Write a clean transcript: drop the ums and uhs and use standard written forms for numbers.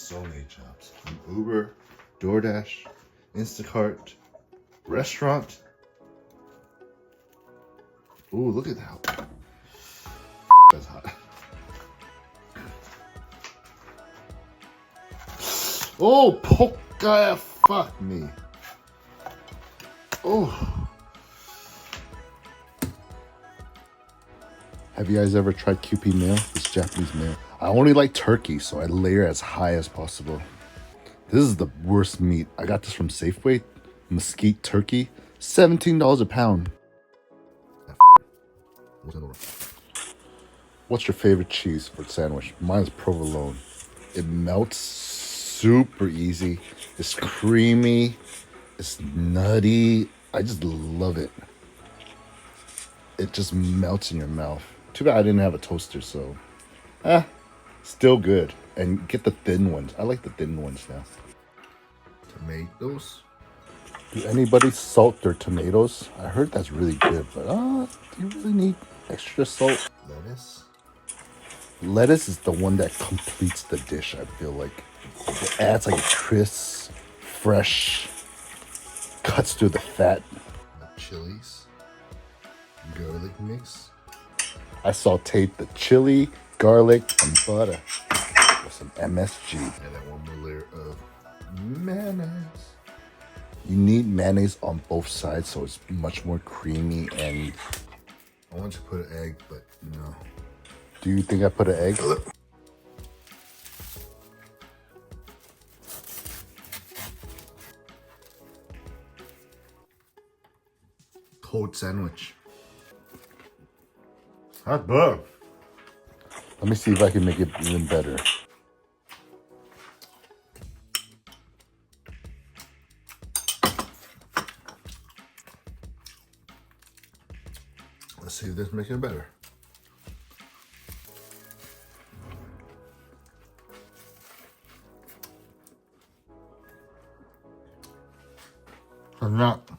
so many jobs. From Uber, DoorDash, Instacart, restaurant. Ooh, look at that. That's hot. Oh, polka, fuck me. Oh. Have you guys ever tried Kewpie mayo? This Japanese mayo. I only like turkey, so I layer as high as possible. This is the worst meat. I got this from Safeway. Mesquite turkey. $17 a pound. What's your favorite cheese for sandwich? Mine's provolone. It melts super easy. It's creamy. It's nutty. I just love it. It just melts in your mouth. Too bad I didn't have a toaster, so still good. And get the thin ones. I like the thin ones now. Tomatoes. Do anybody salt their tomatoes? I heard that's really good, but do you really need extra salt? Lettuce. Lettuce is the one that completes the dish, I feel like. It adds like a crisp, fresh, cuts through the fat. Chilies. Garlic mix. I sauteed the chili, garlic, and butter with some MSG. And then one more layer of mayonnaise. You need mayonnaise on both sides so it's much more creamy, and I want to put an egg, but no. Do you think I put an egg? Cold sandwich. Not bad. Let me see if I can make it even better. Let's see if this makes it better. Or not.